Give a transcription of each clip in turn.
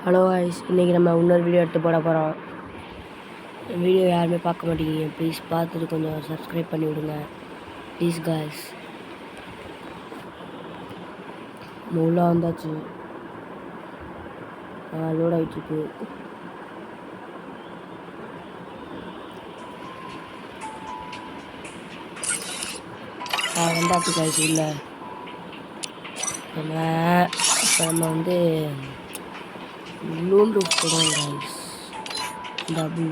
Hello guys, இன்றைக்கி நம்ம இன்னொரு வீடியோ எடுத்து போட போகிறோம். வீடியோ யாருமே பார்க்க மாட்டேங்கிங்க, ப்ளீஸ் பார்த்துட்டு கொஞ்சம் சப்ஸ்கிரைப் பண்ணி விடுங்க ப்ளீஸ் गाइस. உள்ளே வந்தாச்சு, லோட் ஆகிட்டுருக்கு. வந்தாச்சு गाइस. இல்லை நம்ம வந்து லூன் ரூப் போடுவோம் गाइस. டபுள்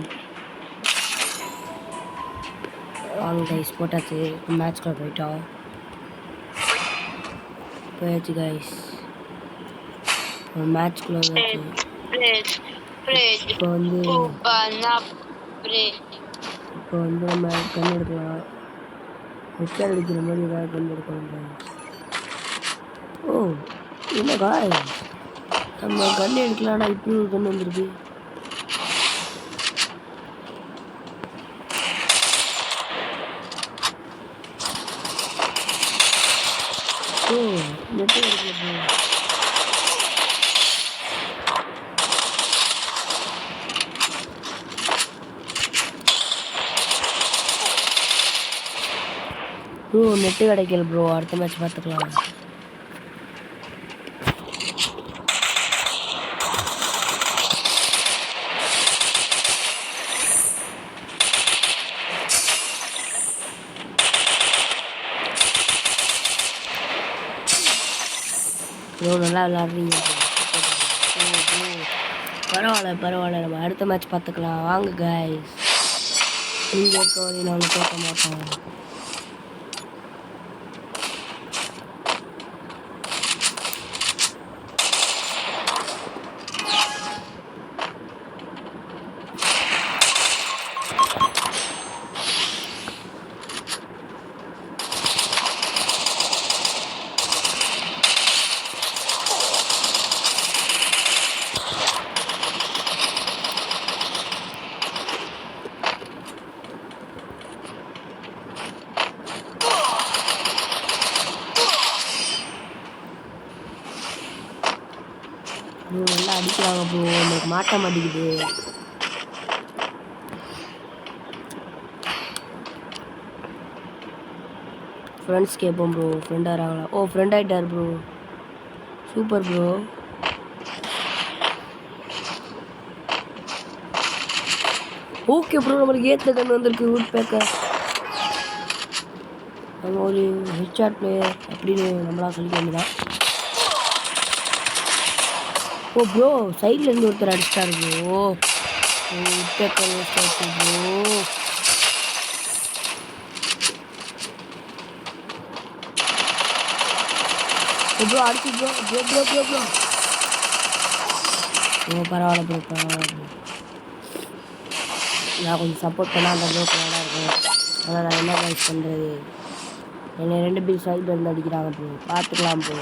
வாங்க गाइस, போட்டாச்சு. மேட்ச்க்குள்ள போயிட்டோம், போயாச்சு गाइस. மேட்ச்க்குள்ள வந்தாச்சு. இப்போ வந்து நம்ம கண் எடுக்கலாம். ஹெட்ஷாட் அடிக்கிற மாதிரி ஏதாவது கண் எடுக்கணும். ஓ என்ன காய், நம்ம கண் எடுக்கலாம்னா இப்படி ஒரு கண் வந்துருக்கு. ஓ நெட்டு எடுக்கல. ப்ரோ நெட்டு கிடைக்கல ப்ரோ, அடுத்த மேட்ச் பார்த்துக்கலாம். ப்ரோ நல்லா விளாட்றீங்க. பரவாயில்ல, நம்ம அடுத்த மேட்ச் பார்த்துக்கலாம் வாங்க गाइस. நீங்கள் இருக்க வரையும் நாங்கள் கேட்க மாட்டோம். ப்ரோ நல்லா அடிக்கிறாங்க ப்ரோ, எனக்கு மாட்ட மாட்டேங்குது. ஃப்ரெண்ட்ஸ் கேட்போம் ப்ரோ, ஃப்ரெண்ட் ஆகிறாங்களா? ஓ ஃப்ரெண்ட் ஆகிட்டார் bro, super bro. Okay bro, நம்மளுக்கு ஏற்ற கண் வந்திருக்கு. வூட் பேக்கர், நம்ம ஒரு ஹெட்ஷாட் பிளேயர் அப்படின்னு நம்மளா சொல்லிக்க வேண்டியதான். ஓ ப்ரோ சைடில் இருந்து ஒருத்தர் அடிச்சிட்டாரு ப்ரோ. பேக்கர் ப்ரோ. ப்ரோ அடிச்சு bro bro bro bro bro ஓ பரவாயில்ல ப்ரோ. நான் கொஞ்சம் சப்போர்ட் பண்ணால் அந்த ப்ரோ நல்லா இருக்கும். ஆனால் நான் என்ன கைஸ் பண்ணுறது, என்னை 2 பேர் சைடில் இருந்து அடிக்கிறாங்க ப்ரோ. பார்த்துக்கலாம் ப்ரோ.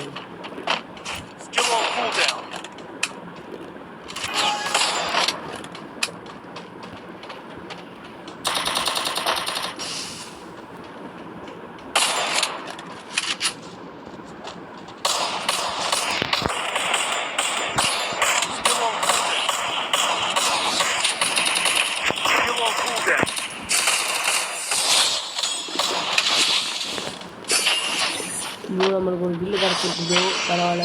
நம்மளுக்கு ஒரு கில்லு கிடச்சிருக்குதோ பரவாயில்ல.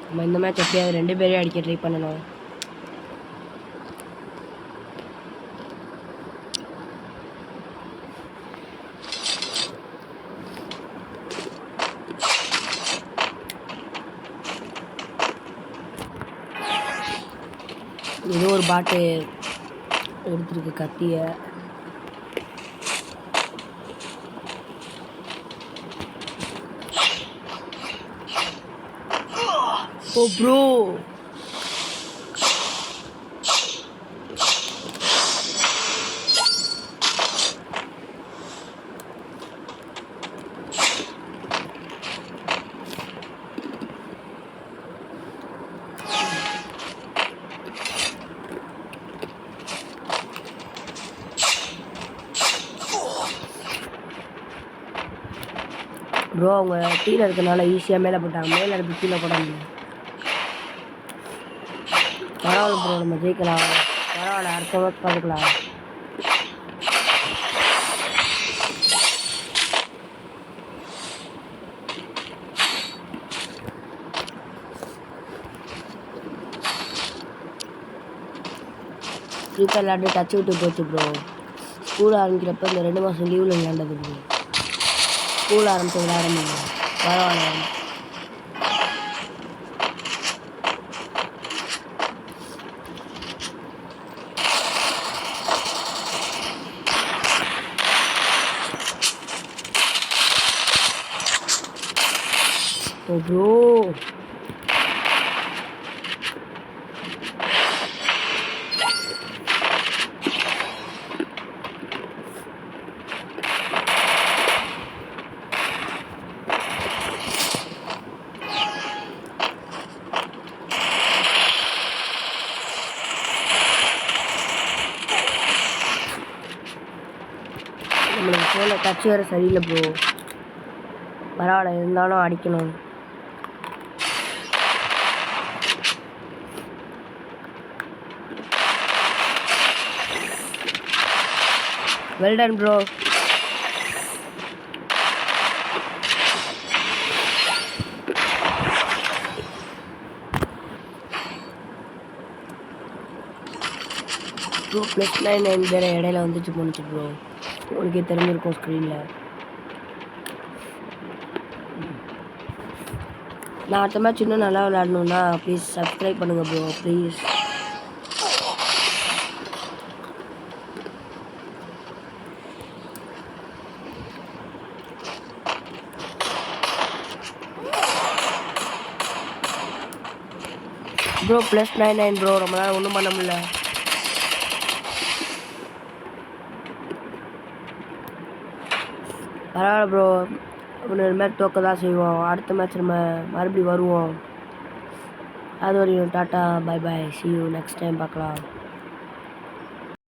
நம்ம இந்த மேட்ச் எப்படியாவது 2 பேரையும் அடிக்க ட்ரை பண்ணணும். ஏதோ ஒரு பாட்டு எடுத்துருக்கு கத்தியை. ஓ ப்ரோ ப்ரோ அவங்க கீழே இருக்கனால ஈஸியாக மேலே போட்டாங்க. மேலே இருக்கு கீழே போட முடியும். பரவாயில்ல ப்ரோ, நம்ம ஜெயிக்கலாம். பரவாயில்ல, அடுத்த மேட்ச் பார்த்துக்கலாம். ஃப்ரீ ஃபயர் விளையாண்டு டச் விட்டு போச்சு ப்ரோ. ஸ்கூல் ஆரம்பிக்கிறப்ப இந்த 2 மாதம் லீவில் விளையாண்டது ப்ரோ. ஸ்கூல் ஆரம்பித்து விளையாட முடியும். பரவாயில்ல. ஓ ப்ரோ, நம்மளுக்கு ஃபோனில் டச் வேறு சரியில்லை ப்ரோ. பரவாயில்ல, இருந்தாலும் அடிக்கணும். Well done bro. ப்ரோ +99 வேறு இடையில வந்துச்சு போணுச்சு ப்ரோ. உனக்கே தெரிஞ்சிருக்கும் ஸ்க்ரீனில். நான் அடுத்த மேட்ச் இன்னும் நல்லா விளையாடணுன்னா ப்ளீஸ் சப்ஸ்கிரைப் பண்ணுங்கள் ப்ரோ, ப்ளீஸ். ப்ரோ +99 ப்ரோ, நம்மளால் ஒன்றும் பண்ண முடியல. பரவாயில்ல ப்ரோ, இன்னொரு மேட்ச் தோக்க தான் செய்வோம். அடுத்த மேட்ச் நம்ம மறுபடியும் வருவோம். அது வரையும் tata, bye bye, see you next time, பார்க்கலாம்.